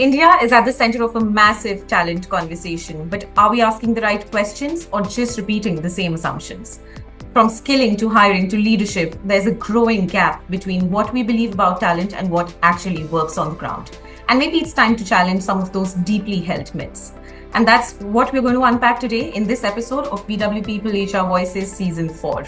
India is at the center of a massive talent conversation, but are we asking the right questions or just repeating the same assumptions? From skilling to hiring to leadership, there's a growing gap between what we believe about talent and what actually works on the ground. And maybe it's time to challenge some of those deeply held myths. And that's what we're going to unpack today in this episode of BW People HR Voices Season 4.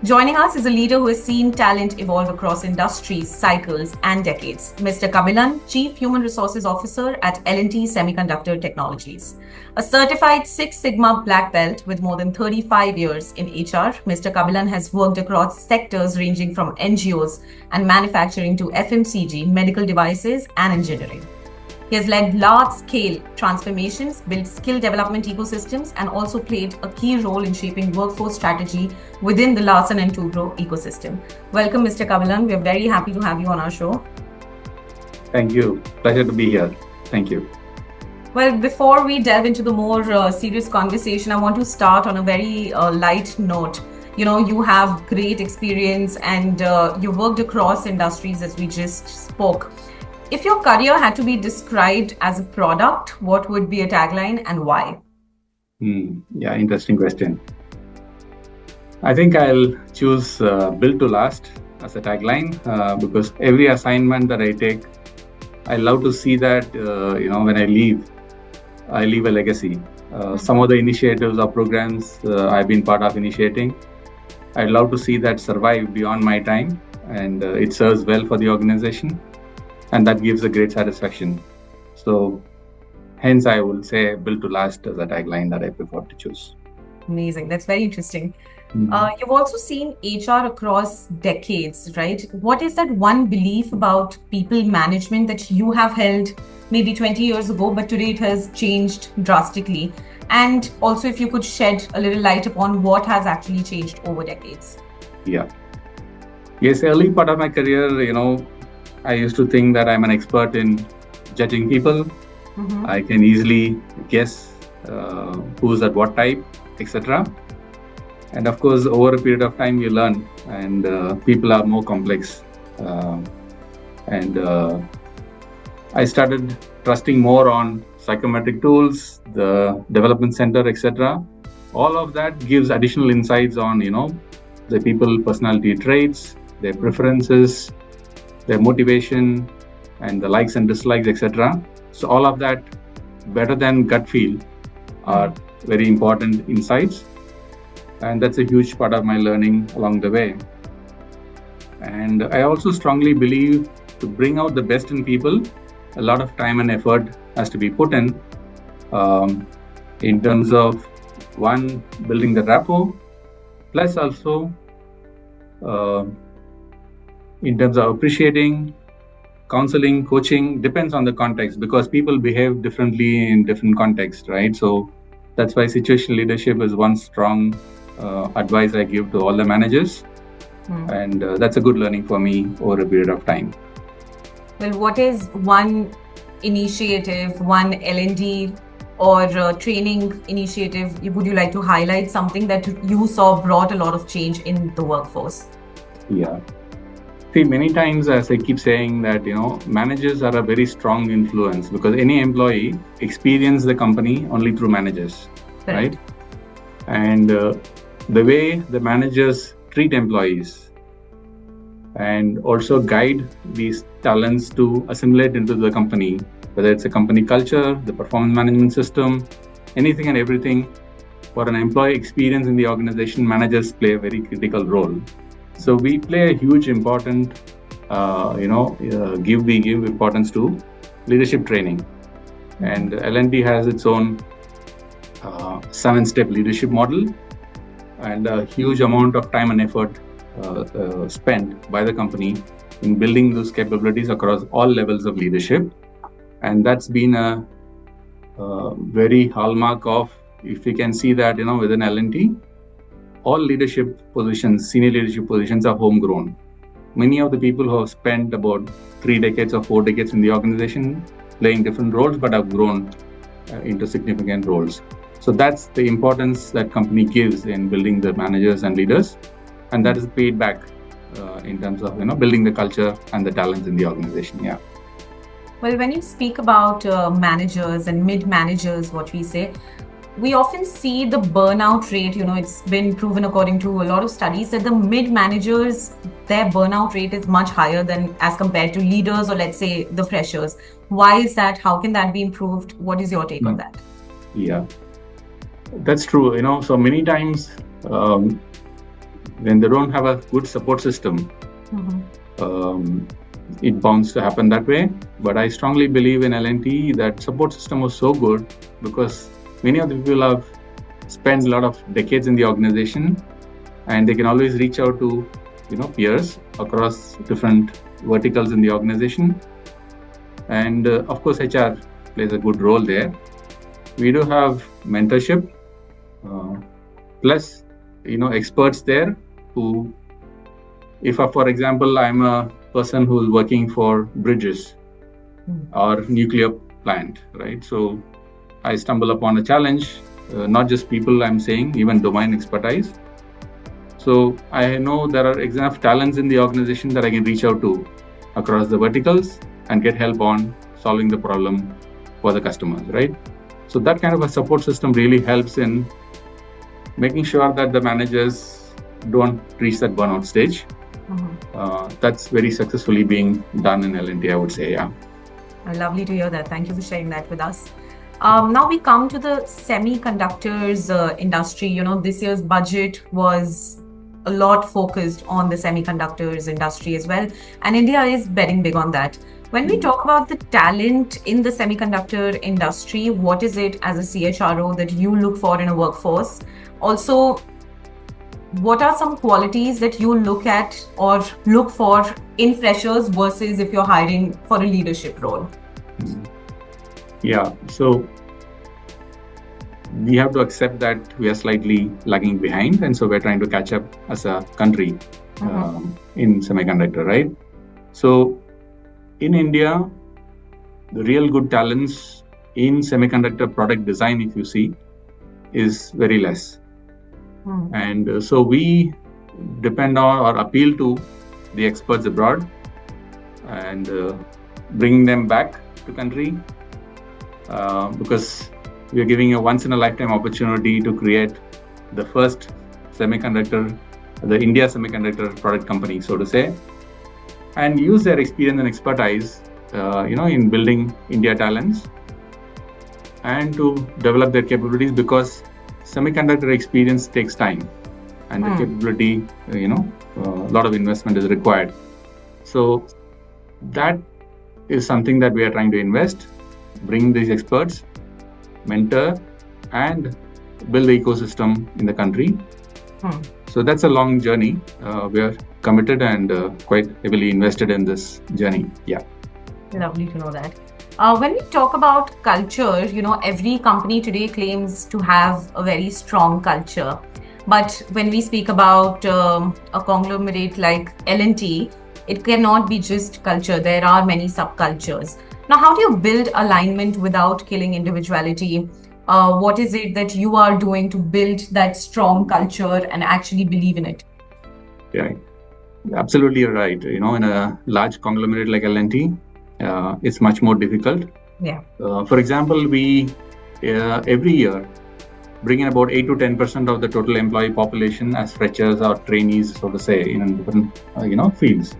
Joining us is a leader who has seen talent evolve across industries, cycles, and decades. Mr. Kabilan, Chief Human Resources Officer at L&T Semiconductor Technologies. A certified Six Sigma Black Belt with more than 35 years in HR, Mr. Kabilan has worked across sectors ranging from NGOs and manufacturing to FMCG, medical devices, and engineering. He has led large-scale transformations, built skill development ecosystems, and also played a key role in shaping workforce strategy within the Larsen & Toubro ecosystem. Welcome, Mr. Kabilan. We are very happy to have you on our show. Thank you. Pleasure to be here. Thank you. Well, before we delve into the more serious conversation, I want to start on a very light note. You know, you have great experience and you worked across industries as we just spoke. If your career had to be described as a product, what would be a tagline and why? Yeah, interesting question. I think I'll choose Build to Last as a tagline because every assignment that I take, I love to see that, when I leave a legacy. Some of the initiatives or programs I've been part of initiating, I'd love to see that survive beyond my time and it serves well for the organization. And that gives a great satisfaction. So hence I would say Build to Last as a tagline that I prefer to choose. Amazing. That's very interesting. You've also seen HR across decades, right? What is that one belief about people management that you have held maybe 20 years ago, but today it has changed drastically? And also if you could shed a little light upon what has actually changed over decades. Yeah. Yes, early part of my career, I used to think that I'm an expert in judging people. I can easily guess who's at what type, etc. And of course, over a period of time, you learn, and people are more complex. I started trusting more on psychometric tools, the development center, etc. All of that gives additional insights on, the people personality traits, their preferences, their motivation, and the likes and dislikes, etc. So all of that, better than gut feel, are very important insights. And that's a huge part of my learning along the way. And I also strongly believe to bring out the best in people, a lot of time and effort has to be put in terms of, one, building the rapport, plus also in terms of appreciating, counseling, coaching, depends on the context because people behave differently in different contexts, right? So that's why situational leadership is one strong advice I give to all the managers. And that's a good learning for me over a period of time. Well, what is one initiative, one L&D or training initiative would you like to highlight, something that you saw brought a lot of change in the workforce? Yeah. See, many times, as I keep saying that, managers are a very strong influence because any employee experience the company only through managers, right? And the way the managers treat employees and also guide these talents to assimilate into the company, whether it's a company culture, the performance management system, anything and everything, for an employee experience in the organization, managers play a very critical role. So we play a huge important, give importance to leadership training. And L&T has its own 7-step leadership model and a huge amount of time and effort spent by the company in building those capabilities across all levels of leadership. And that's been a very hallmark of, if you can see that, within L&T, all leadership positions, senior leadership positions are homegrown. Many of the people who have spent about 3 decades or 4 decades in the organization playing different roles, but have grown into significant roles. So that's the importance that company gives in building the managers and leaders. And that is paid back in terms of, building the culture and the talents in the organization. Yeah. Well, when you speak about managers and mid-managers, what we say, we often see the burnout rate. It's been proven according to a lot of studies that the mid-managers, their burnout rate is much higher than as compared to leaders or let's say the freshers. Why is that? How can that be improved? What is your take on that? Yeah, that's true. So many times when they don't have a good support system, it bounds to happen that way. But I strongly believe in L&T that support system was so good because many of the people have spent a lot of decades in the organization, and they can always reach out to peers across different verticals in the organization. And of course, HR plays a good role there. We do have mentorship, plus experts there who, if for example I'm a person who is working for bridges or nuclear plant, right? So I stumble upon a challenge, not just people I'm saying, even domain expertise. So I know there are enough talents in the organization that I can reach out to across the verticals and get help on solving the problem for the customers, right? So that kind of a support system really helps in making sure that the managers don't reach that burnout stage. That's very successfully being done in L&T, I would say. Yeah. Lovely to hear that. Thank you for sharing that with us. Now we come to the semiconductors industry. This year's budget was a lot focused on the semiconductors industry as well, and India is betting big on that. When we talk about the talent in the semiconductor industry, what is it as a CHRO that you look for in a workforce? Also, what are some qualities that you look at or look for in freshers versus if you're hiring for a leadership role? Yeah, so we have to accept that we are slightly lagging behind, and so we're trying to catch up as a country in semiconductor, right? So in India, the real good talents in semiconductor product design, if you see, is very less. And so we depend on or appeal to the experts abroad and bring them back to country because we are giving a once in a lifetime opportunity to create the first the India semiconductor product company, so to say, and use their experience and expertise, in building India talents and to develop their capabilities, because semiconductor experience takes time and the capability, a lot of investment is required. So that is something that we are trying to invest, bring these experts, mentor, and build the ecosystem in the country. So that's a long journey. We are committed and quite heavily invested in this journey. Yeah. Lovely to know that. When we talk about culture, every company today claims to have a very strong culture. But when we speak about a conglomerate like L&T, it cannot be just culture. There are many subcultures. Now, how do you build alignment without killing individuality? What is it that you are doing to build that strong culture and actually believe in it? Yeah, absolutely right. In a large conglomerate like L&T, it's much more difficult. Yeah. For example, we every year bring in about 8 to 10% of the total employee population as freshers or trainees, so to say, in different fields,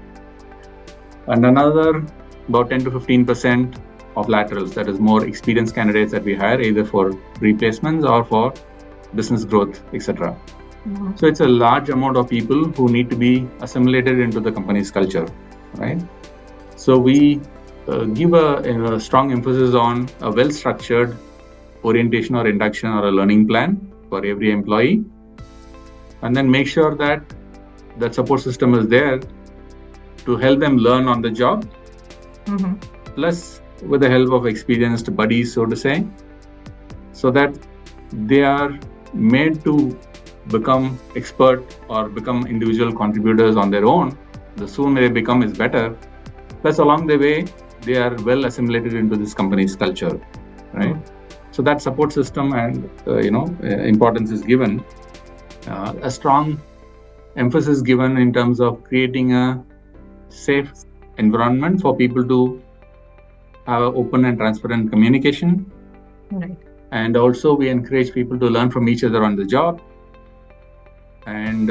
and another about 10 to 15% of laterals, that is more experienced candidates that we hire either for replacements or for business growth, etc. So it's a large amount of people who need to be assimilated into the company's culture, right? So we give a strong emphasis on a well-structured orientation or induction or a learning plan for every employee, and then make sure that that support system is there to help them learn on the job, plus with the help of experienced buddies, so to say, so that they are made to become expert or become individual contributors on their own. The sooner they become is better. Plus, along the way, they are well assimilated into this company's culture, right? So that support system and importance is given. A strong emphasis given in terms of creating a safe environment for people to have an open and transparent communication. Right. And also we encourage people to learn from each other on the job. And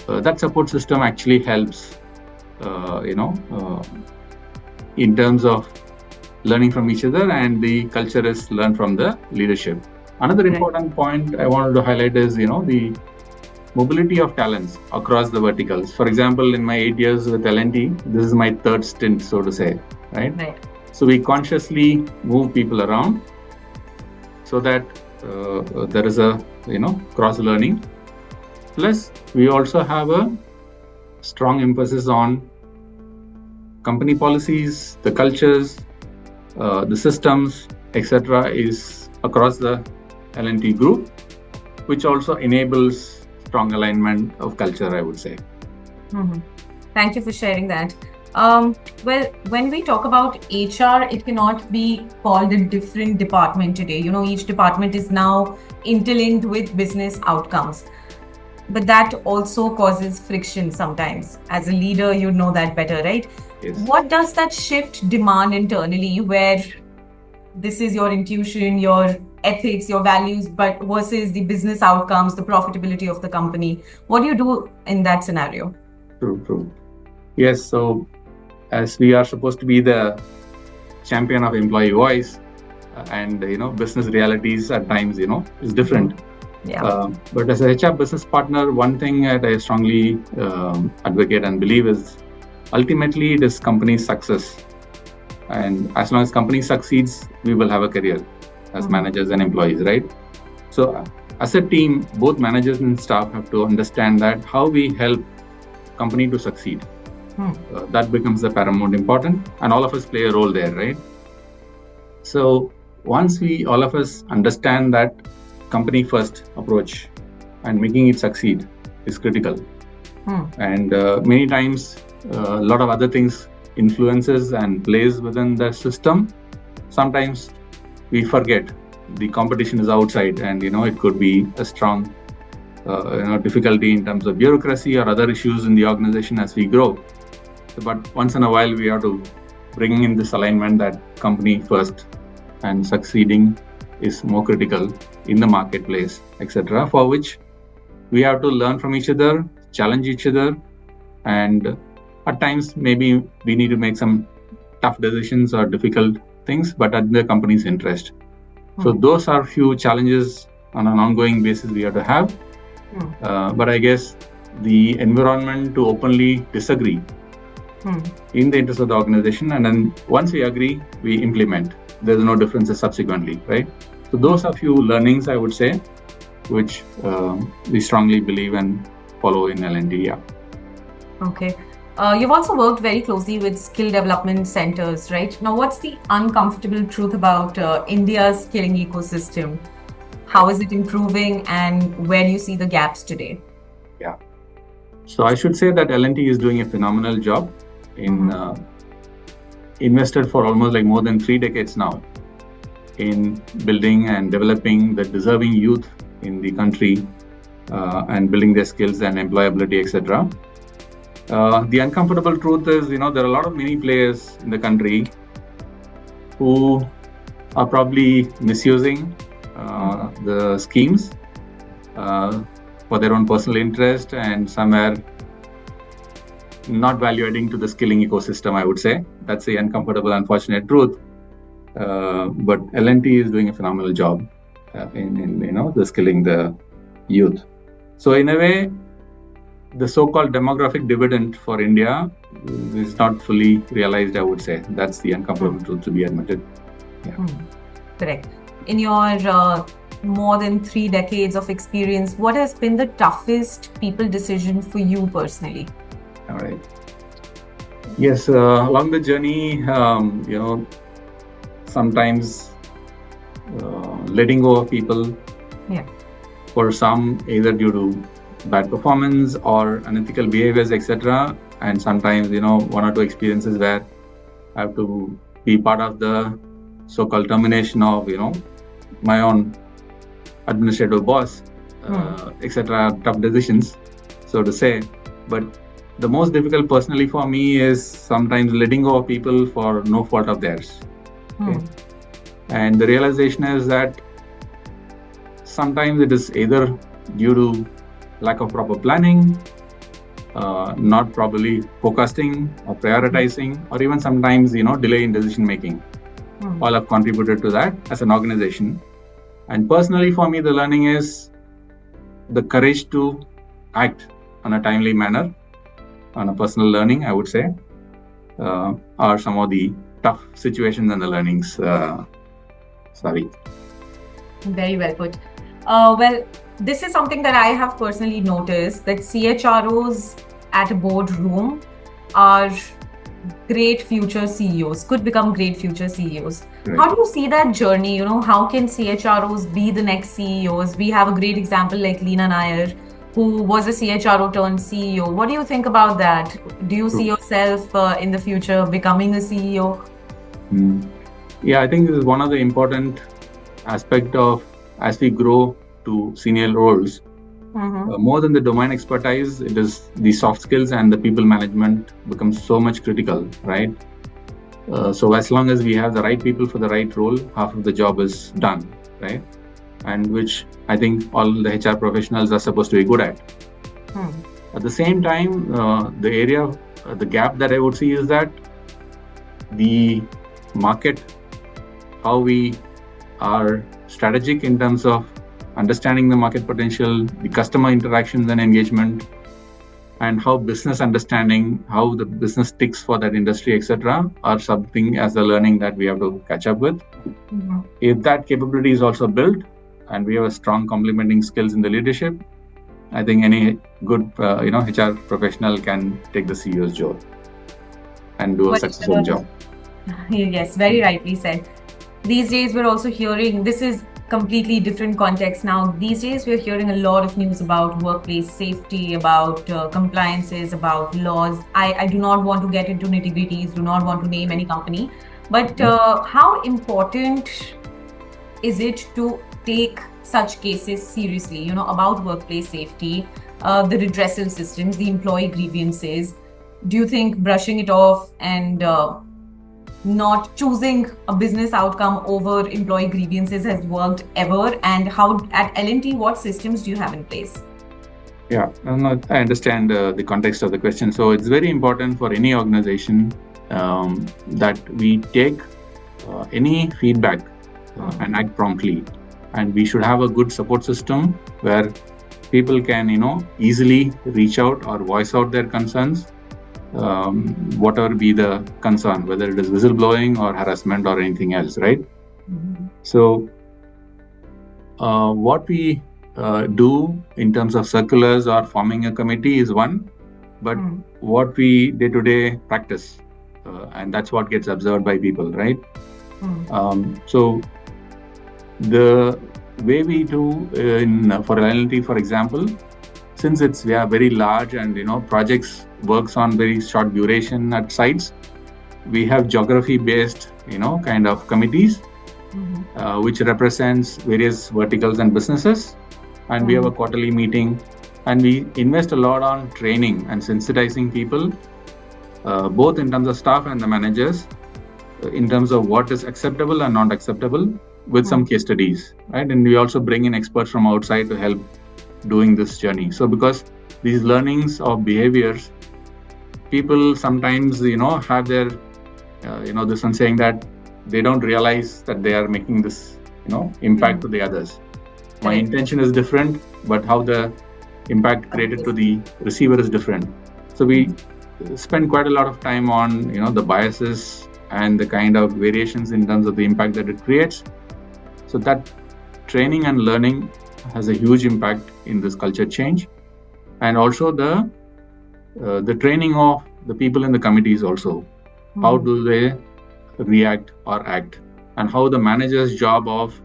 that support system actually helps, in terms of learning from each other, and the culture is learn from the leadership. Another important point I wanted to highlight is, the mobility of talents across the verticals. For example, in my 8 years with L&T, this is my third stint, so to say, right? So we consciously move people around so that there is a, cross learning. Plus, we also have a strong emphasis on company policies, the cultures, the systems, etc. is across the L&T group, which also enables strong alignment of culture, I would say. Mm-hmm. Thank you for sharing that. Well, when we talk about HR, it cannot be called a different department today. Each department is now interlinked with business outcomes. But that also causes friction sometimes. As a leader, you know that better, right? Yes. What does that shift demand internally, where this is your intuition, your ethics, your values, but versus the business outcomes, the profitability of the company? What do you do in that scenario? True. Yes, so as we are supposed to be the champion of employee voice, and business realities at times is different. Yeah. But as a HR business partner, one thing that I strongly advocate and believe is ultimately it is company's success. And as long as company succeeds, we will have a career as managers and employees, right? So as a team, both managers and staff have to understand that how we help company to succeed. That becomes the paramount important, and all of us play a role there, right? So once all of us understand that company first approach and making it succeed is critical. And many times a lot of other things influences and plays within the system. Sometimes we forget the competition is outside, and it could be a strong difficulty in terms of bureaucracy or other issues in the organization as we grow. But once in a while we have to bring in this alignment that company first and succeeding is more critical in the marketplace, etc., for which we have to learn from each other, challenge each other, and at times maybe we need to make some tough decisions or difficult things, but at the company's interest. So those are few challenges on an ongoing basis we have to have. But I guess the environment to openly disagree in the interest of the organization, and then once we agree, we implement. There's no differences subsequently, right? So those are few learnings, I would say, which we strongly believe and follow in L&T. Yeah. Okay. You've also worked very closely with skill development centers, right? Now, what's the uncomfortable truth about India's skilling ecosystem? How is it improving, and where do you see the gaps today? Yeah. So I should say that L&T is doing a phenomenal job in invested for almost like more than 3 decades now in building and developing the deserving youth in the country and building their skills and employability, etc. The uncomfortable truth is, there are a lot of many players in the country who are probably misusing the schemes for their own personal interest, and somewhere not value adding to the skilling ecosystem, I would say. That's the uncomfortable, unfortunate truth. But L&T is doing a phenomenal job in the skilling the youth. So in a way, the so-called demographic dividend for India is not fully realized, I would say. That's the uncomfortable truth to be admitted. Yeah. Correct. In your more than 3 decades of experience, what has been the toughest people decision for you personally? All right. Yes, along the journey, sometimes letting go of people. Yeah. For some, either due to bad performance or unethical behaviors, etc. And sometimes, 1 or 2 experiences where I have to be part of the so-called termination of, my own administrative boss, etc. Tough decisions, so to say. But the most difficult personally for me is sometimes letting go of people for no fault of theirs. Okay? And the realization is that sometimes it is either due to lack of proper planning, not properly focusing or prioritizing, or even sometimes, delay in decision making. All have contributed to that as an organization. And personally, for me, the learning is the courage to act on a timely manner, on a personal learning, I would say, are some of the tough situations and the learnings. Sorry. Very well put. Well, this is something that I have personally noticed, that CHROs at a boardroom are great future CEOs, could become great future CEOs. Right. How do you see that journey? How can CHROs be the next CEOs? We have a great example like Leena Nair, who was a CHRO turned CEO. What do you think about that? Do you see yourself in the future becoming a CEO? Yeah, I think this is one of the important aspect of as we grow to senior roles. More than the domain expertise, it is the soft skills and the people management becomes so much critical, right? So as long as we have the right people for the right role, half of the job is done, right? And which I think all the HR professionals are supposed to be good at. At the same time, the gap that I would see is that the market, how we are strategic in terms of understanding the market potential, the customer interactions and engagement, and how business understanding, how the business ticks for that industry, etc., are something as a learning that we have to catch up with. If that capability is also built, and we have a strong complementing skills in the leadership, I think any good HR professional can take the CEO's job and do a successful job. Yes, very rightly said. These days we're also hearing, this is completely different context now. These days we're hearing a lot of news about workplace safety, about compliances, about laws. I do not want to get into nitty-gritties, do not want to name any company, but how important is it to take such cases seriously, about workplace safety, the redressal systems, the employee grievances? Do you think brushing it off and not choosing a business outcome over employee grievances has worked ever? And how at L&T, what systems do you have in place? Yeah, I understand the context of the question. So it's very important for any organization that we take any feedback and act promptly. And we should have a good support system where people can, easily reach out or voice out their concerns. Whatever be the concern, whether it is whistleblowing or harassment or anything else, right? So what we do in terms of circulars or forming a committee is one, but what we day-to-day practice, and that's what gets observed by people, right? So the way we do for L&T, for example, since we are very large and projects works on very short duration at sites, we have geography based kind of committees which represents various verticals and businesses, and we have a quarterly meeting, and we invest a lot on training and sensitizing people, both in terms of staff and the managers, in terms of what is acceptable and not acceptable, with some case studies, right? And we also bring in experts from outside to help doing this journey. So because these learnings of behaviors, people sometimes have their this one saying that they don't realize that they are making this impact to the others. My intention is different, but how the impact created to the receiver is different. So we spend quite a lot of time on the biases and the kind of variations in terms of the impact that it creates. So that training and learning has a huge impact in this culture change, and also the training of the people in the committees also. How do they react or act, and how the manager's job of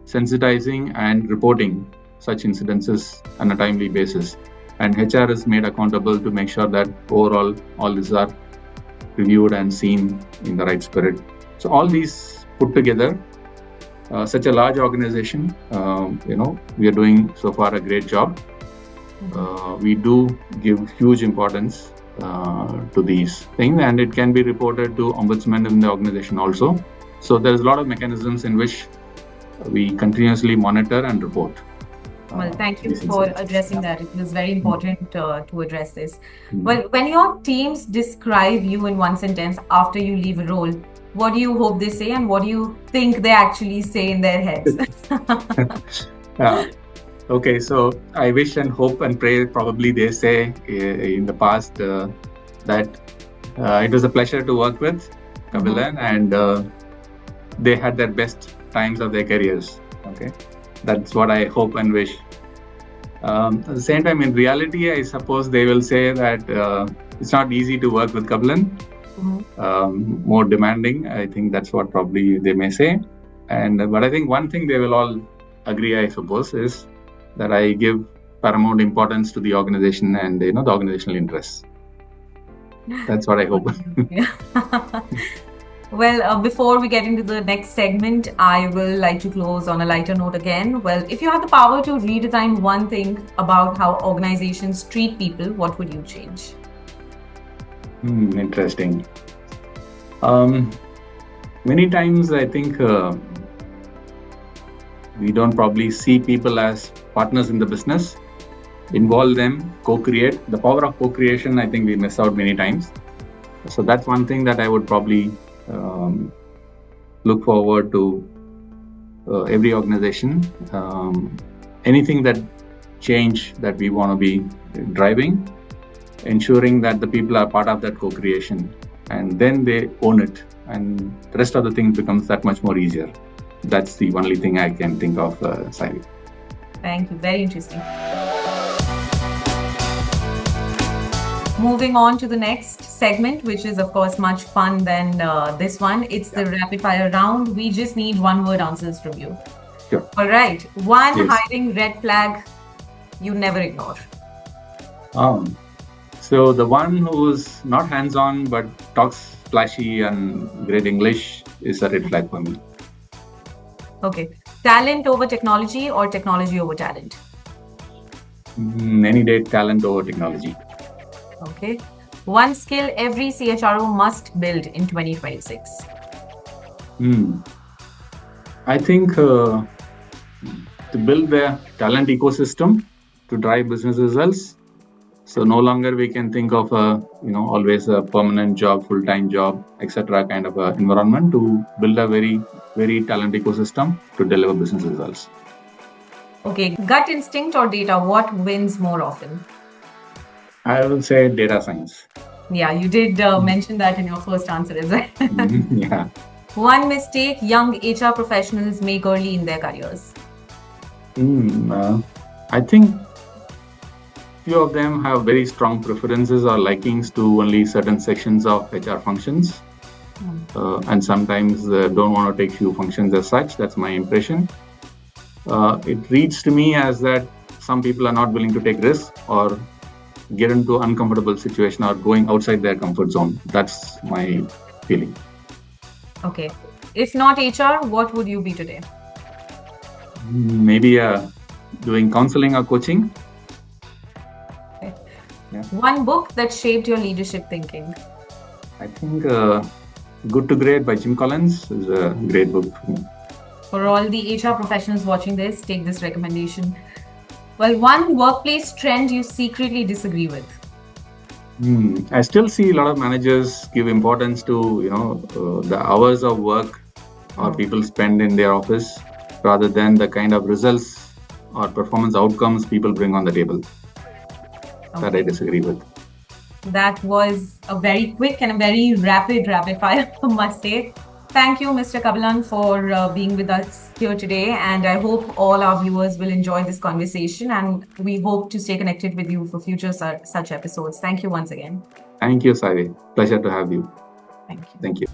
sensitizing and reporting such incidences on a timely basis, and HR is made accountable to make sure that overall all these are reviewed and seen in the right spirit. So all these put together, such a large organization, we are doing so far a great job. We do give huge importance to these things, and it can be reported to ombudsman in the organization also. So there's a lot of mechanisms in which we continuously monitor and report. Well, thank you these for incidents. addressing that. It was very important to address this. Mm. Well, when your teams describe you in one sentence after you leave a role, what do you hope they say and what do you think they actually say in their heads? Okay, so I wish and hope and pray probably they say in the past that it was a pleasure to work with Kabilan and they had their best times of their careers. Okay, that's what I hope and wish. At the same time, in reality, I suppose they will say that it's not easy to work with Kabilan. More demanding. I think that's what probably they may say. But I think one thing they will all agree, I suppose, is that I give paramount importance to the organization and the organizational interests. That's what I hope. Well, before we get into the next segment, I will like to close on a lighter note again. Well, if you had the power to redesign one thing about how organizations treat people, what would you change? Interesting. Many times I think we don't probably see people as partners in the business, involve them, co-create. The power of co-creation, I think we miss out many times. So that's one thing that I would probably look forward to every organization. Anything that change that we want to be driving, ensuring that the people are part of that co-creation and then they own it and the rest of the things becomes that much more easier. That's the only thing I can think of, Savi. Thank you. Very interesting. Moving on to the next segment, which is of course much fun than this one. It's the rapid fire round. We just need one word answers from you. Sure. All right. One Yes. hiring red flag you never ignore. So the one who's not hands-on but talks flashy and great English is a red flag for me. Okay. Talent over technology or technology over talent? Any day, talent over technology. Okay. One skill every CHRO must build in 2026. I think to build the talent ecosystem to drive business results. So no longer we can think of always a permanent job, full-time job, etc. kind of a environment to build a very, very talent ecosystem to deliver business results. Okay. Gut instinct or data, what wins more often? I will say data science. Yeah, you did mention that in your first answer as well. Yeah. One mistake young HR professionals make early in their careers. I think few of them have very strong preferences or likings to only certain sections of HR functions. And sometimes don't want to take few functions as such. That's my impression. It reads to me as that some people are not willing to take risks or get into uncomfortable situation or going outside their comfort zone. That's my feeling. Okay. If not HR, what would you be today? Maybe doing counseling or coaching. Okay. Yeah. One book that shaped your leadership thinking. I think Good to Great by Jim Collins is a great book for me. For all the HR professionals watching this, take this recommendation. Well, one workplace trend you secretly disagree with. I still see a lot of managers give importance to the hours of work or people spend in their office rather than the kind of results or performance outcomes people bring on the table. That I disagree with. That was a very quick and a very rapid fire, I must say. Thank you, Mr. Kabilan, for being with us here today. And I hope all our viewers will enjoy this conversation. And we hope to stay connected with you for future such episodes. Thank you once again. Thank you, Savi. Pleasure to have you. Thank you. Thank you.